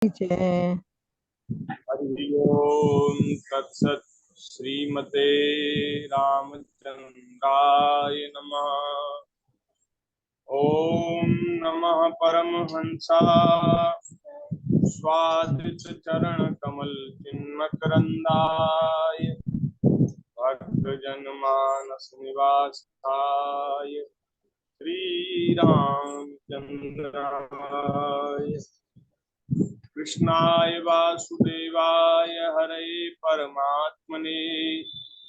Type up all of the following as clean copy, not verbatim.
जय। हरि ओम तत्सत। श्रीमते रामचंद्राय नमः। ओम नमः परमहंसाय स्वादित चरण कमल चिन्मकरंदाय भक्तजनमानस निवासाय श्री रामचंद्राय कृष्णाय वासुदेवाय हरे परमात्मने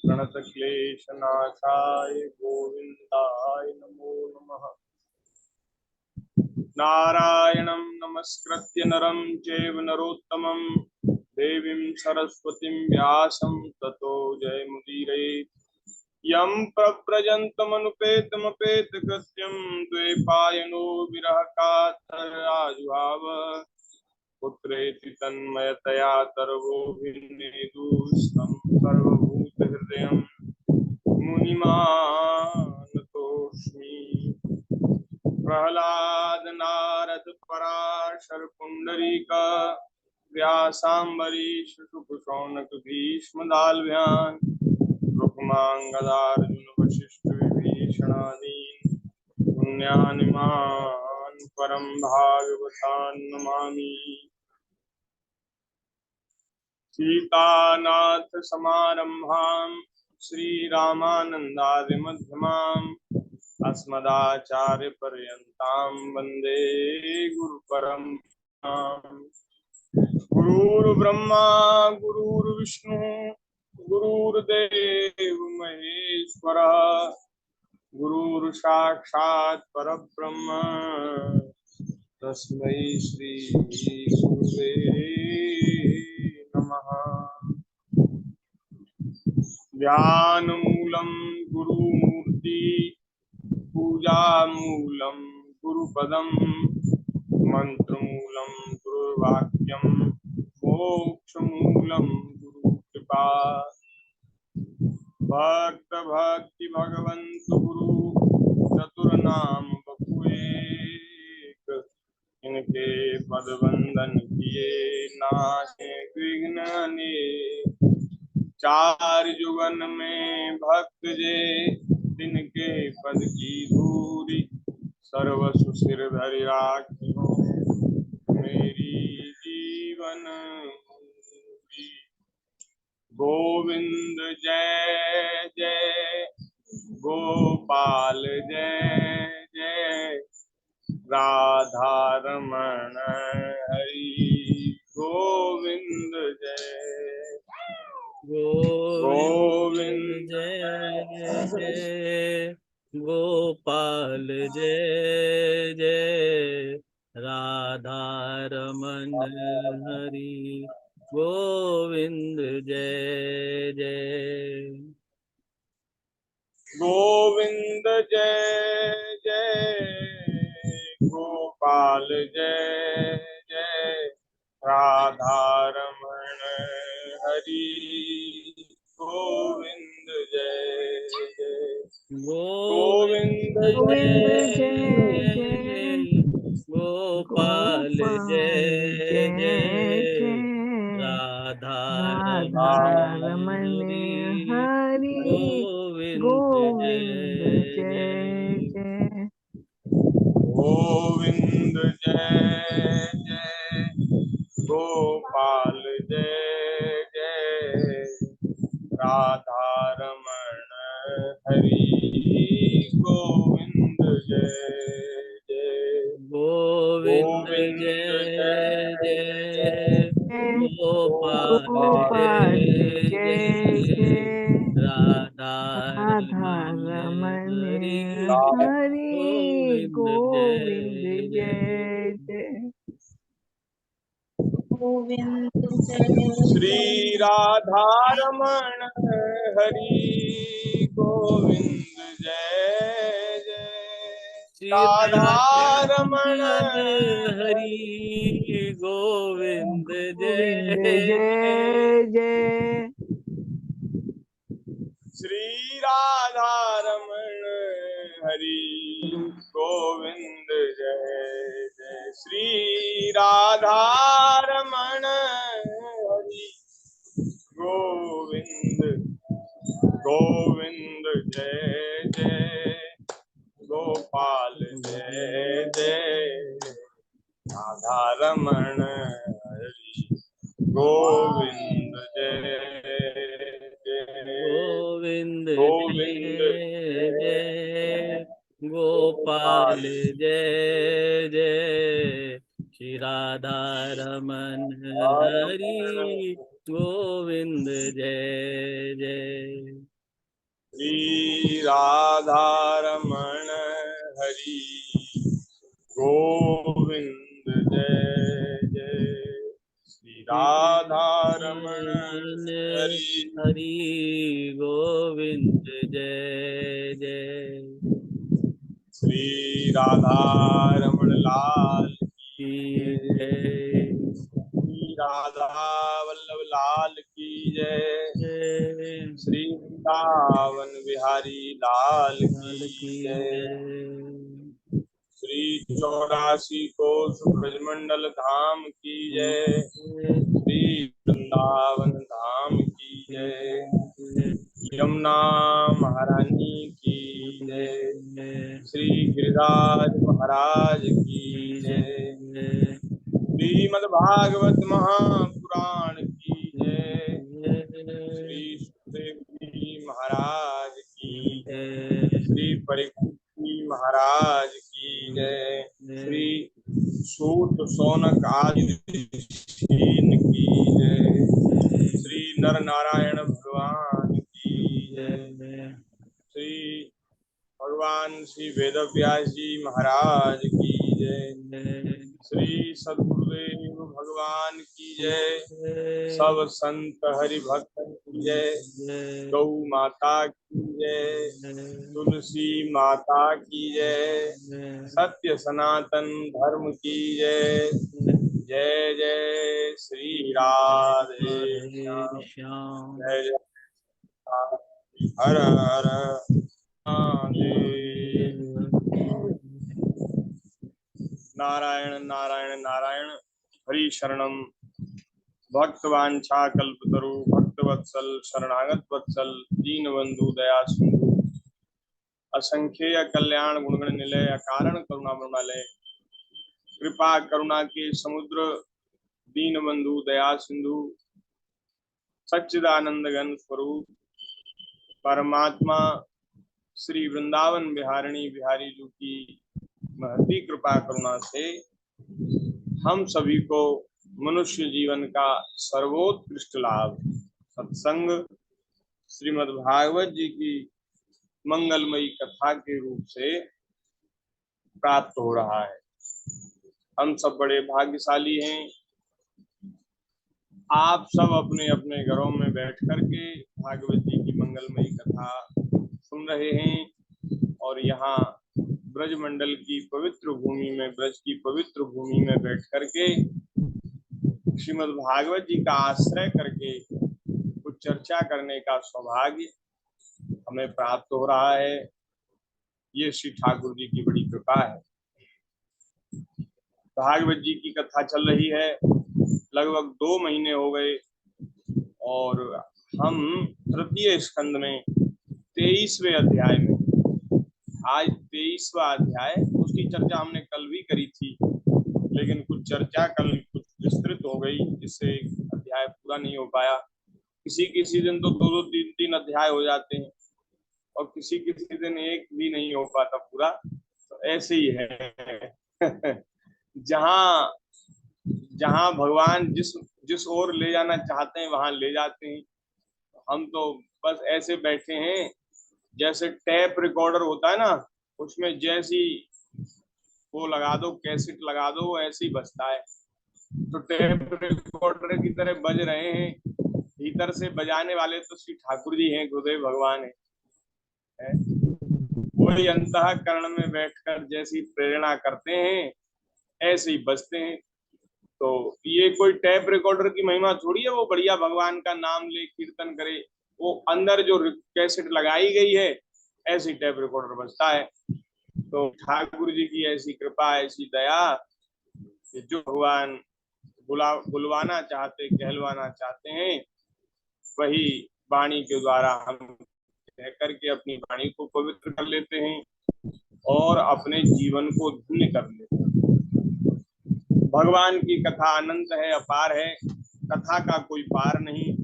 प्रणतक्लेशनाशाय गोविन्दाय नमो नमः। नारायणं नमस्कृत्य नरं चैव नरोत्तमं देवीं सरस्वतीं व्यासं ततो जयमुदीरयेत्। यं प्रव्रजन्तमनुपेतमपेतकृत्यं द्वैपायनो विरहकातराजुहाव पुत्रेति तन्मयतया तर्वोऽभिनेदुस्तं सर्वभूतहृदयं मुनिमानतोऽस्मि। प्रह्लाद नारद पराशर पुंडरीक व्यासाम्बरीश शुकशौनक भीष्मदाल्भ्यान् रुक्माङ्गदार्जुन वसिष्ठ विभीषणादीन् पुण्यानिमान् परं भागवतान् नमामि। सीतानाथ समारंभां श्रीरामानन्दादिमध्यमाम् अस्मदाचार्यपर्यन्तां वन्दे गुरुपरम्पराम्। गुरुर्ब्रह्मा गुरुर्विष्णु गुरुर्देव महेश्वरः गुरुर्साक्षात् परब्रह्म तस्मै श्री गुरुवे नमः। ध्यानमूलं गुरुमूर्ति पूजामूलं गुरुपदं मन्त्रमूलं गुरुवाक्यं मोक्षमूलं गुरुकृपा। भक्त भक्ति भगवंत गुरु चतुर्नाम बपुएक इनके पद वंदन किए नाहे विघ्न अनेक। चार जुगन में भक्त जे तिनके पद की धूरी सर्वसु सिर धरि राखियो मेरी जीवन मूरी। गोविंद जय जय गोपाल जय जय राधा रमण हरि गोविंद जय गोविंद जय जय गोपाल जय जय राधा रमन हरि गोविंद जय जय। गोविंद जय जय गोपाल जय जय राधा रमण हरि गोविंद जय जय। गोविंद जय जय जय जय गोपाल जय जय राधा राधा रमण रमण हरि हरि गोविंद गोविंद जय जय जय। जय। गोविंद जय जय गोपाल जय जय राधा रमण हरि गोविंद जय जय। गोविंद जय जय गोपाल गोपाल जय जय जय जय राधा राधा रमण रमण हरि हरि गोविंद गोविंद जय जय जय। जय। गोविंद जय श्री राधा रमण हरि गोविंद जय जय श्री राधा रमण रमण हरि गोविंद गोविंद जय जय। जय जय। श्री राधा रमण हरि गोविंद जय जय। श्री राधा रमण जय जय गोपाल जय जय राधा रमण हरि गोविंद जय जय गोविंद गोविंद जय जय गोपाल जय जय श्री राधा रमन हरि गोविंद जय जय श्री राधा रमण हरि गोविंद जय जय श्री राधा रमण हरि हरि गोविंद जय जय श्री राधा रमण लाल की जय श्री राधा वल्लभ लाल की जय जय श्री वृंदावन बिहारी लाल लाल की की जय जय श्री 84 कोस ब्रजमंडल धाम की जय श्री वृंदावन धाम की जय यमुना महारानी की जय श्री गिरिराज महाराज की जय श्रीमद् भागवत महापुराण की जय श्री सुखदेव जी महाराज की जय श्री परीक्षित जी महाराज की जय श्री सूत सौनक आदि की जय श्री नर नारायण भगवान की जय श्री भगवान श्री वेदव्यास जी महाराज की जय श्री सद्गुरुदेव भगवान की जय सब संत हरि भक्त की जय गौ माता की जय तुलसी माता की जय सत्य सनातन धर्म की जय जय जय श्री राधे श्याम जय जय हर हर महादेव। नारायण नारायण नारायण हरि शरणम भक्तवांछा कल्पतरु भक्तवत्सल शरणागत वत्सल दीनबंधु दया सिंधु असंख्य कल्याण गुणगण निलय अकारण करुणा मृणालय कृपा करुणा के समुद्र दीनबंधु दया सिंधु सच्चिदानंद घन स्वरूप परमात्मा श्री वृंदावन बिहारिणी बिहारी जी की महती कृपा करुणा से हम सभी को मनुष्य जीवन का सर्वोत्कृष्ट लाभ सत्संग श्रीमद् भागवत जी की मंगलमयी कथा के रूप से प्राप्त हो रहा है। हम सब बड़े भाग्यशाली हैं। आप सब अपने अपने घरों में बैठ करके भागवत जी की मंगलमयी कथा सुन रहे हैं और यहाँ ब्रज मंडल की पवित्र भूमि में ब्रज की पवित्र भूमि में बैठ करके श्रीमद् भागवत जी का आश्रय करके कुछ चर्चा करने का सौभाग्य हमें प्राप्त हो रहा है। ये श्री ठाकुर जी की बड़ी कृपा है। भागवत जी की कथा चल रही है, लगभग 2 महीने हो गए और हम तृतीय स्कंद में 23वें अध्याय में, आज 23वां अध्याय, उसकी चर्चा हमने कल भी करी थी, लेकिन कुछ चर्चा कल कुछ विस्तृत हो गई जिससे अध्याय पूरा नहीं हो पाया। किसी किसी दिन तो 2-2 3-3 अध्याय हो जाते हैं और किसी किसी दिन एक भी नहीं हो पाता पूरा। तो ऐसे ही है जहाँ जहाँ भगवान जिस ओर ले जाना चाहते हैं वहां ले जाते हैं। हम तो बस ऐसे बैठे हैं जैसे टेप रिकॉर्डर होता है ना, उसमें जैसी वो लगा दो, कैसेट लगा दो, वो ऐसे ही बजता है। तो टेप रिकॉर्डर की तरह बज रहे हैं। भीतर से बजाने वाले तो श्री ठाकुर जी हैं, गुरुदेव भगवान है। वही अंतःकरण में बैठकर जैसी प्रेरणा करते हैं ऐसे ही बजते हैं। तो ये कोई टेप रिकॉर्डर की महिमा थोड़ी है, वो बढ़िया भगवान का नाम ले कीर्तन करे, वो अंदर जो कैसेट लगाई गई है ऐसी टेप रिकॉर्डर बजता है। तो ठाकुर जी की ऐसी कृपा, ऐसी दया कि जो भगवान बुलवाना चाहते, कहलवाना चाहते हैं, वही वाणी के द्वारा हम कह करके अपनी वाणी को पवित्र कर लेते हैं और अपने जीवन को धन्य कर लेते हैं। भगवान की कथा अनंत है, अपार है, कथा का कोई पार नहीं,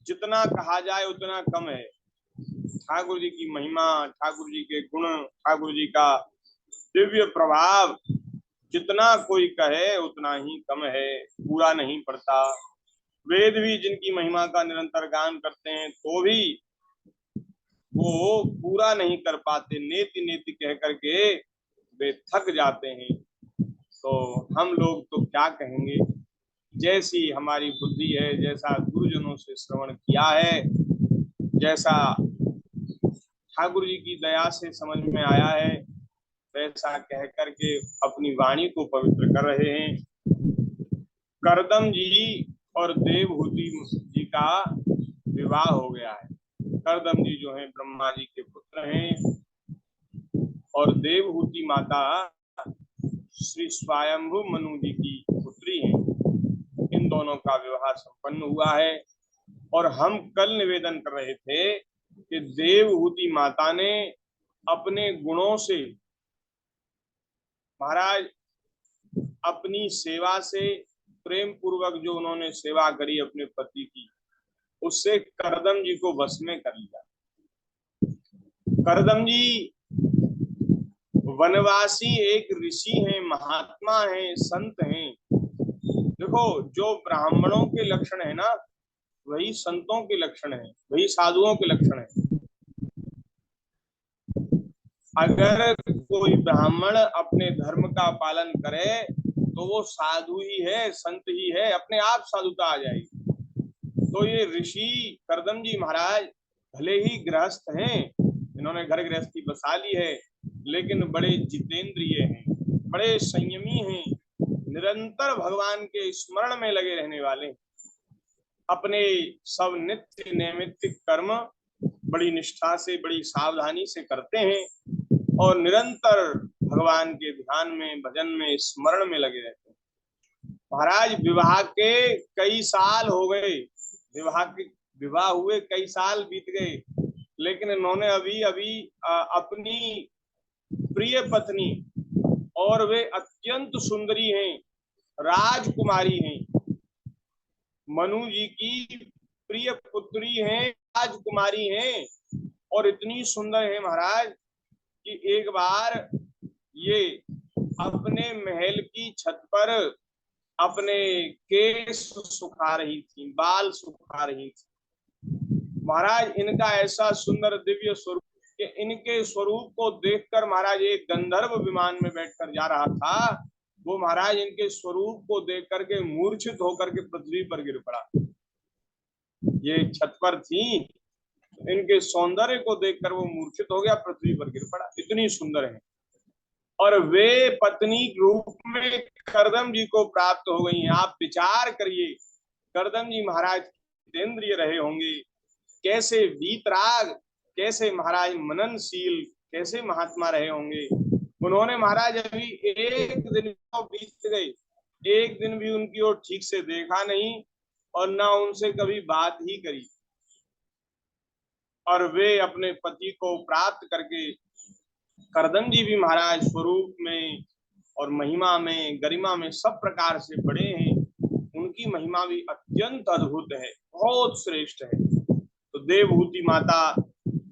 जितना कहा जाए उतना कम है। ठाकुर जी की महिमा, ठाकुर जी के गुण, ठाकुर जी का दिव्य प्रभाव जितना कोई कहे उतना ही कम है, पूरा नहीं पड़ता। वेद भी जिनकी महिमा का निरंतर गान करते हैं तो भी वो पूरा नहीं कर पाते, नेति नेति कह करके वे थक जाते हैं। तो हम लोग तो क्या कहेंगे, जैसी हमारी बुद्धि है, जैसा गुरुजनों से श्रवण किया है, जैसा ठाकुर जी की दया से समझ में आया है, वैसा कह करके अपनी वाणी को पवित्र कर रहे हैं। करदम जी और देवहूति जी का विवाह हो गया है। करदम जी जो हैं ब्रह्मा जी के पुत्र हैं और देवहूति माता श्री स्वयंभू मनु जी की पुत्री हैं। इन दोनों का विवाह संपन्न हुआ है। और हम कल निवेदन कर रहे थे कि देवहूति माता ने अपने गुणों से, महाराज अपनी सेवा से, प्रेम पूर्वक जो उन्होंने सेवा करी अपने पति की, उससे करदम जी को वश में कर लिया। करदम जी वनवासी एक ऋषि हैं, महात्मा हैं, संत हैं। देखो, जो ब्राह्मणों के लक्षण है ना, वही संतों के लक्षण है, वही साधुओं के लक्षण है। अगर कोई ब्राह्मण अपने धर्म का पालन करे तो वो साधु ही है, संत ही है, अपने आप साधुता आ जाएगी। तो ये ऋषि करदम जी महाराज भले ही गृहस्थ हैं, इन्होंने घर गृहस्थी बसा ली है, लेकिन बड़े जितेंद्रिय हैं, बड़े संयमी हैं, निरंतर भगवान के स्मरण में लगे रहने वाले, अपने सब नित्य नैमित्तिक कर्म बड़ी निष्ठा से, बड़ी सावधानी से करते हैं और निरंतर भगवान के ध्यान में, भजन में, स्मरण में लगे रहते हैं। महाराज विवाह के कई साल हो गए, विवाह हुए कई साल बीत गए, लेकिन इन्होंने अभी अपनी प्रिय पत्नी, और वे अत्यंत सुंदरी हैं, राजकुमारी हैं, मनु जी की प्रिय पुत्री हैं, राजकुमारी हैं, और इतनी सुंदर है महाराज कि एक बार ये अपने महल की छत पर अपने केस सुखा रही थी, बाल सुखा रही थी। महाराज इनका ऐसा सुंदर दिव्य स्वरूप कि इनके स्वरूप को देखकर महाराज एक गंधर्व विमान में बैठकर जा रहा था, वो महाराज इनके स्वरूप को देख करके मूर्छित होकर के पृथ्वी पर गिर पड़ा। ये छत पर थी, इनके सौंदर्य को देखकर वो मूर्छित हो गया, पृथ्वी पर गिर पड़ा, इतनी सुंदर है। और वे पत्नी रूप में करदम जी को प्राप्त हो गई हैं। आप विचार करिए, करदम जी महाराज जितेंद्रिय रहे होंगे, कैसे वीतराग, कैसे महाराज मननशील, कैसे महात्मा रहे होंगे। उन्होंने महाराज अभी एक दिन बीत गए, एक दिन भी उनकी ओर ठीक से देखा नहीं और ना उनसे कभी बात ही करी, और वे अपने पति को प्राप्त करके, करदम जी भी महाराज स्वरूप में और महिमा में, गरिमा में सब प्रकार से बड़े हैं, उनकी महिमा भी अत्यंत अद्भुत है, बहुत श्रेष्ठ है। तो देवहूति माता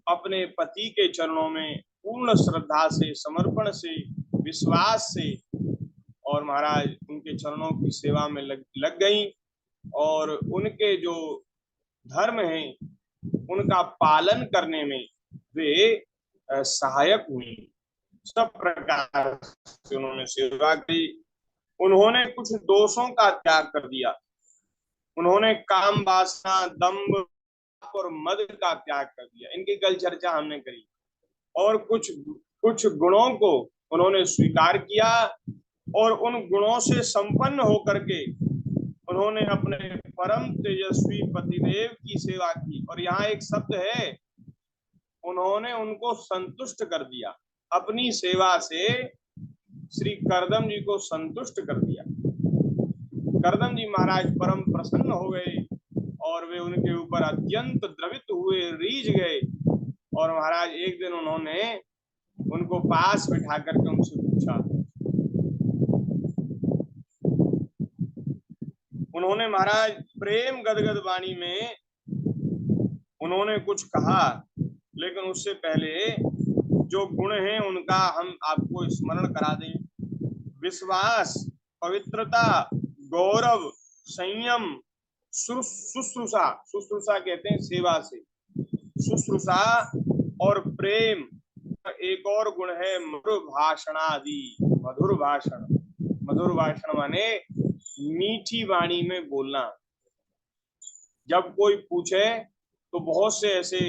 अपने पति के चरणों में पूर्ण श्रद्धा से, समर्पण से, विश्वास से, और महाराज उनके चरणों की सेवा में लग गई, और उनके जो धर्म हैं उनका पालन करने में वे सहायक हुई। सब प्रकार से उन्होंने सेवा की। उन्होंने कुछ दोषों का त्याग कर दिया, उन्होंने काम वासना, दंभ और मद का त्याग कर दिया, इनकी कल चर्चा हमने करी। और कुछ गुणों को उन्होंने स्वीकार किया, और उन गुणों से संपन्न होकर के उन्होंने अपने परम तेजस्वी पतिदेव की सेवा की। और यहाँ एक शब्द है, उन्होंने उनको संतुष्ट कर दिया, अपनी सेवा से श्री करदम जी को संतुष्ट कर दिया। करदम जी महाराज परम प्रसन्न हो गए और वे उनके ऊपर अत्यंत द्रवित हुए, रीझ गए, और महाराज एक दिन उन्होंने उनको पास बिठा करके उनसे पूछा, उन्होंने महाराज प्रेम गदगद वाणी में उन्होंने कुछ कहा, लेकिन उससे पहले जो गुण हैं उनका हम आपको स्मरण करा दें। विश्वास, पवित्रता, गौरव, संयम, शुश्रूषा, शुश्रूषा कहते हैं सेवा से, शुश्रूषा और प्रेम। एक और गुण है मधुर भाषणादि, मधुर भाषण। मधुर भाषण माने मीठी वाणी में बोलना। जब कोई पूछे तो बहुत से ऐसे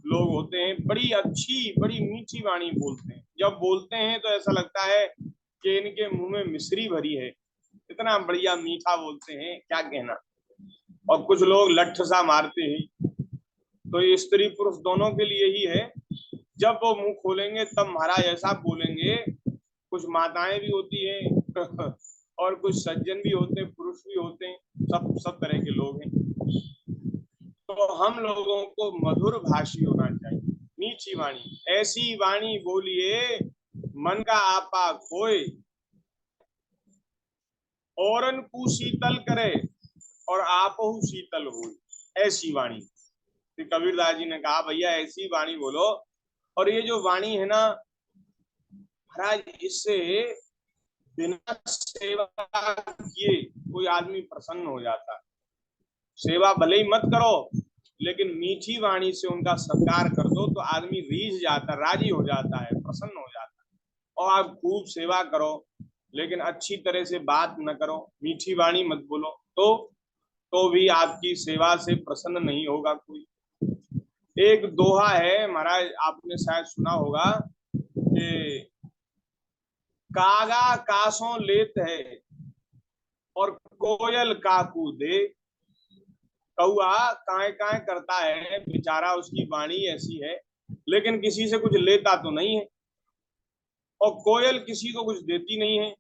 लोग होते हैं बड़ी अच्छी बड़ी मीठी वाणी बोलते हैं, जब बोलते हैं तो ऐसा लगता है कि इनके मुंह में मिश्री भरी है, इतना बढ़िया मीठा बोलते हैं क्या कहना। और कुछ लोग लठ सा मारते हैं, तो ये स्त्री पुरुष दोनों के लिए ही है। जब वो मुंह खोलेंगे तब महाराज ऐसा बोलेंगे। कुछ माताएं भी होती हैं और कुछ सज्जन भी होते हैं, पुरुष भी होते हैं, सब तरह के लोग हैं। तो हम लोगों को मधुर भाषी होना चाहिए, मीठी वाणी। ऐसी वाणी बोलिए मन का आपा खोए, औरन को शीतल करे और आपहु शीतल हो। ऐसी वाणी कबीरदास जी ने कहा भैया ऐसी वाणी बोलो। और ये जो वाणी है ना महाराज, इससे बिना सेवा किए कोई आदमी प्रसन्न हो जाता है। सेवा भले ही मत करो, लेकिन मीठी वाणी से उनका सत्कार कर दो तो आदमी रीझ जाता, राजी हो जाता है, प्रसन्न हो जाता है। और आप खूब सेवा करो लेकिन अच्छी तरह से बात न करो, मीठी वाणी मत बोलो, तो भी आपकी सेवा से प्रसन्न नहीं होगा कोई। एक दोहा है महाराज, आपने शायद सुना होगा कि कागा कासों लेत है और कोयल काकू दे। कौआ काए काए करता है बेचारा, उसकी वाणी ऐसी है, लेकिन किसी से कुछ लेता तो नहीं है। और कोयल किसी को कुछ देती नहीं है,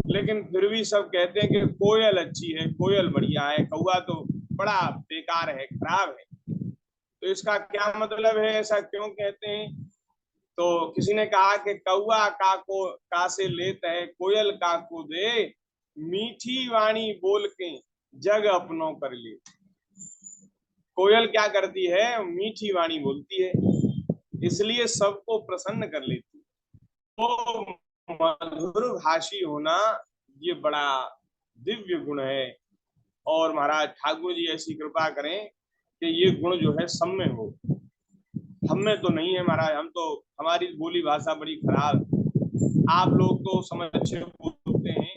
लेकिन फिर भी सब कहते हैं कि कोयल अच्छी है, कोयल बढ़िया है, कौआ तो बड़ा बेकार है, खराब है। तो इसका क्या मतलब है, ऐसा क्यों कहते हैं? तो किसी ने कहा कि कौआ का से लेत है, कोयल का को दे, मीठी वाणी बोल के जग अपनों कर ले। कोयल क्या करती है, मीठी वाणी बोलती है, इसलिए सबको प्रसन्न कर लेती है। तो मधुर भाषी होना ये बड़ा दिव्य गुण है। और महाराज ठाकुर जी ऐसी कृपा करें कि ये गुण जो है सब में हो। हम में तो नहीं है महाराज, हम तो, हमारी बोली भाषा बड़ी खराब है। आप लोग तो समझ अच्छे बोलते हैं,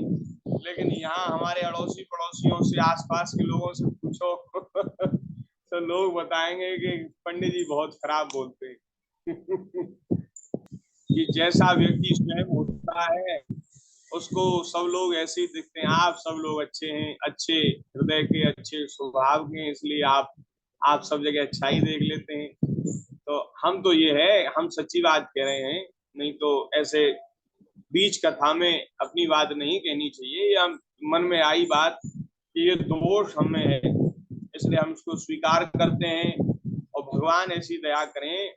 लेकिन यहाँ हमारे अड़ोसी पड़ोसियों से, आसपास के लोगों से पूछो तो लोग बताएंगे कि पंडित जी बहुत खराब बोलते हैं कि जैसा व्यक्ति स्वयं होता है उसको सब लोग ऐसे ही दिखते हैं। आप सब लोग अच्छे हैं, अच्छे हृदय के, अच्छे स्वभाव के, इसलिए आप सब जगह अच्छाई देख लेते हैं। तो हम तो ये है, हम सच्ची बात कह रहे हैं, नहीं तो ऐसे बीच कथा में अपनी बात नहीं कहनी चाहिए। या मन में आई बात कि ये दोष हमें है, इसलिए हम इसको स्वीकार करते हैं। और भगवान ऐसी दया करें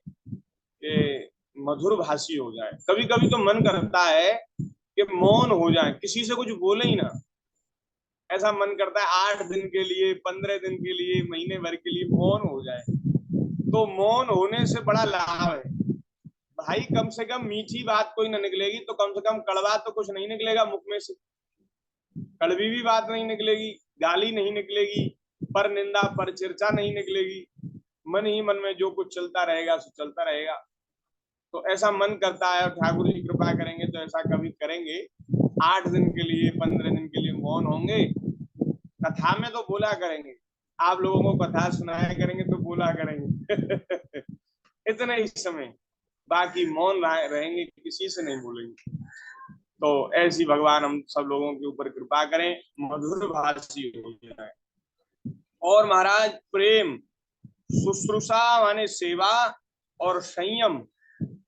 कि मधुर भाषी हो जाए। कभी कभी तो मन करता है कि मौन हो जाए, किसी से कुछ बोले ही ना। ऐसा मन करता है 8 दिन के लिए, 15 दिन के लिए, महीने भर के लिए मौन हो जाए। तो मौन होने से बड़ा लाभ है भाई। कम से कम मीठी बात कोई ना निकलेगी तो कम से कम कड़वा तो कुछ नहीं निकलेगा मुख में से। कड़वी भी बात नहीं निकलेगी, गाली नहीं निकलेगी, पर निंदा पर चर्चा नहीं निकलेगी। मन ही मन में जो कुछ चलता रहेगा सो चलता रहेगा। तो ऐसा मन करता है, और ठाकुर जी कृपा करेंगे तो ऐसा कभी करेंगे, 8 दिन के लिए, 15 दिन के लिए मौन होंगे। कथा में तो बोला करेंगे, आप लोगों को कथा सुनाया करेंगे तो बोला करेंगे इतने ही समय, बाकी मौन रहेंगे, किसी से नहीं बोलेंगे। तो ऐसी भगवान हम सब लोगों के ऊपर कृपा करें, मधुर भाषी हो जाए। और महाराज प्रेम, शुश्रूषा माने सेवा, और संयम,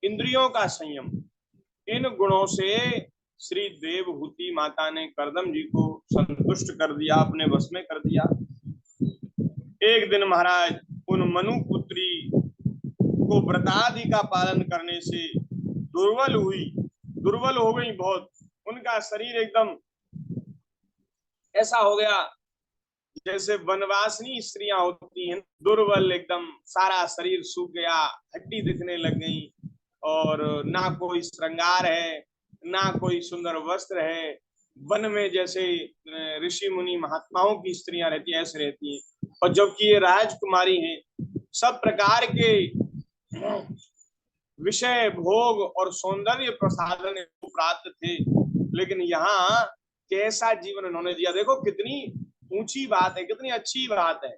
इंद्रियों का संयम, इन गुणों से श्री देवहूति माता ने करदम जी को संतुष्ट कर दिया, अपने वश में कर दिया। एक दिन महाराज उन मनु पुत्री उनको व्रतादि का पालन करने से दुर्बल हो गई बहुत। उनका शरीर एकदम ऐसा हो गया जैसे वनवासिनी स्त्रियां होती हैं, दुर्बल एकदम, सारा शरीर सूख गया, हड्डी दिखने लग गई, और ना कोई श्रृंगार है, ना कोई सुंदर वस्त्र है। वन में जैसे ऋषि मुनि महात्माओं की स्त्रियां रहती हैं, ऐसे रहती हैं। और जबकि ये राजकुमारी हैं, सब प्रकार के विषय भोग और सौंदर्य प्रसाधन प्राप्त थे, लेकिन यहाँ कैसा जीवन उन्होंने दिया। देखो कितनी ऊंची बात है, कितनी अच्छी बात है।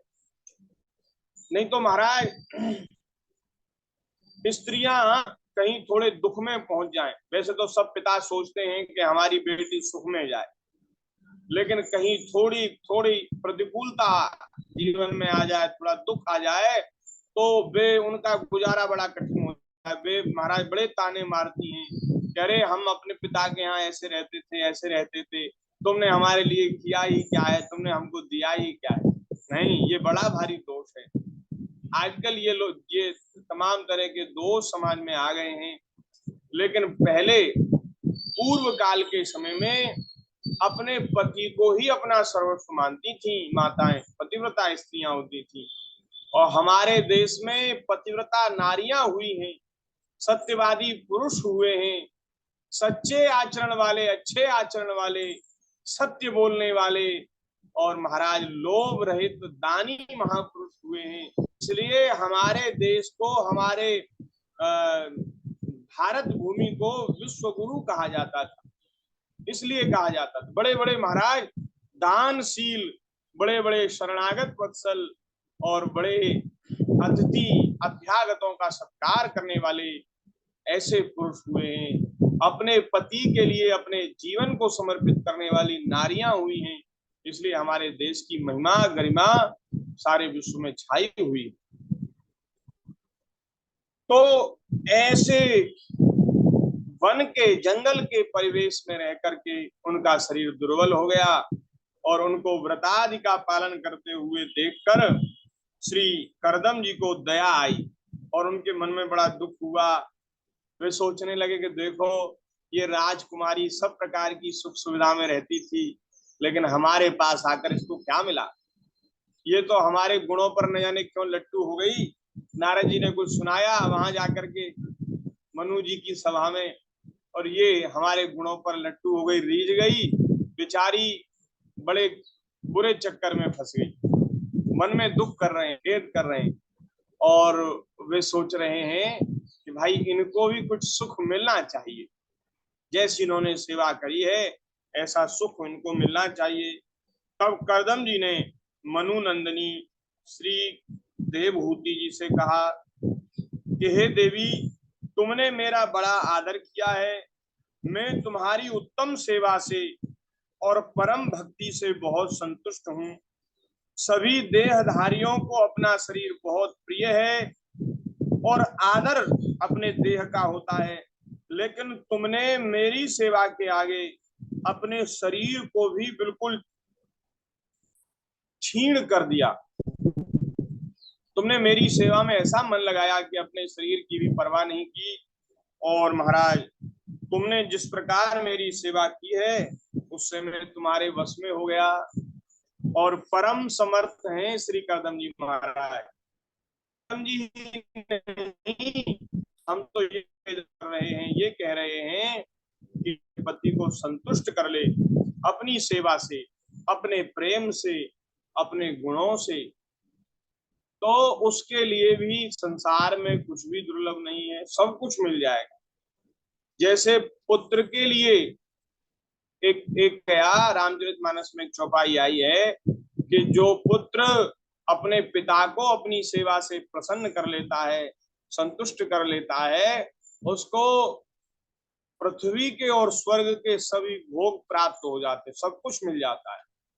नहीं तो महाराज स्त्रियां कहीं थोड़े दुख में पहुंच जाएं, वैसे तो सब पिता सोचते हैं कि हमारी बेटी सुख में जाए, लेकिन कहीं थोड़ी थोड़ी प्रतिकूलता जीवन में आ जाए, थोड़ा दुख आ जाए, तो वे उनका गुजारा बड़ा कठिन हो जाता है। वे महाराज बड़े ताने मारती हैं कि अरे हम अपने पिता के यहाँ ऐसे रहते थे, तुमने हमारे लिए किया ही क्या है, तुमने हमको दिया ही क्या है। नहीं, ये बड़ा भारी दोष है। आजकल ये लोग, ये तमाम तरह के दोष समाज में आ गए हैं, लेकिन पहले पूर्व काल के समय में अपने पति को ही अपना सर्वस्व मानती थी माताएं, पतिव्रता स्त्रियां होती थी। और हमारे देश में पतिव्रता नारियां हुई हैं, सत्यवादी पुरुष हुए हैं, सच्चे आचरण वाले, अच्छे आचरण वाले, सत्य बोलने वाले, और महाराज लोभ रहित दानी महापुरुष हुए हैं। इसलिए हमारे देश को, हमारे भारत भूमि को विश्व गुरु कहा जाता था। इसलिए कहा जाता था, बड़े बड़े महाराज दानशील, बड़े बड़े शरणागत वत्सल, और बड़े अतिथि अभ्यागतों का सत्कार करने वाले ऐसे पुरुष हुए हैं। अपने पति के लिए अपने जीवन को समर्पित करने वाली नारियां हुई हैं। इसलिए हमारे देश की महिमा गरिमा सारे विश्व में छाई हुई। तो ऐसे वन के, जंगल के परिवेश में रह करके उनका शरीर दुर्बल हो गया, और उनको व्रतादि का पालन करते हुए देखकर श्री करदम जी को दया आई, और उनके मन में बड़ा दुख हुआ। वे सोचने लगे कि देखो, ये राजकुमारी सब प्रकार की सुख सुविधा में रहती थी, लेकिन हमारे पास आकर इसको क्या मिला। ये तो हमारे गुणों पर न जाने क्यों लट्टू हो गई। नारद जी ने कुछ सुनाया वहां जाकर के मनु जी की सभा में, और ये हमारे गुणों पर लट्टू हो गई, रीझ गई बेचारी, बड़े बुरे चक्कर में फंस गई। मन में दुख कर रहे हैं, खेद कर रहे हैं, और वे सोच रहे हैं कि भाई इनको भी कुछ सुख मिलना चाहिए, जैसी इन्होंने सेवा करी है ऐसा सुख इनको मिलना चाहिए। तब करदम जी ने मनु नंदिनी श्री देवहूति जी से कहा कि हे देवी, तुमने मेरा बड़ा आदर किया है, मैं तुम्हारी उत्तम सेवा से और परम भक्ति से बहुत संतुष्ट हूँ। सभी देहधारियों को अपना शरीर बहुत प्रिय है और आदर अपने देह का होता है, लेकिन तुमने मेरी सेवा के आगे अपने शरीर को भी बिल्कुल छीण कर दिया। तुमने मेरी सेवा में ऐसा मन लगाया कि अपने शरीर की भी परवाह नहीं की। और महाराज, तुमने जिस प्रकार मेरी सेवा की है उससे मैं तुम्हारे वश में हो गया, और परम समर्थ हैं श्री करदम जी महाराज। करदम जी नहीं, हम तो ये कर रहे हैं, ये कह रहे हैं कि पति को संतुष्ट कर ले अपनी सेवा से, अपने प्रेम से, अपने गुणों से, तो उसके लिए भी संसार में कुछ भी दुर्लभ नहीं है, सब कुछ मिल जाएगा। जैसे पुत्र के लिए एक क्या रामचरितमानस में एक चौपाई आई है कि जो पुत्र अपने पिता को अपनी सेवा से प्रसन्न कर लेता है, संतुष्ट कर लेता है, उसको पृथ्वी के और स्वर्ग के सभी भोग प्राप्त हो जाते, सब कुछ मिल जाता है।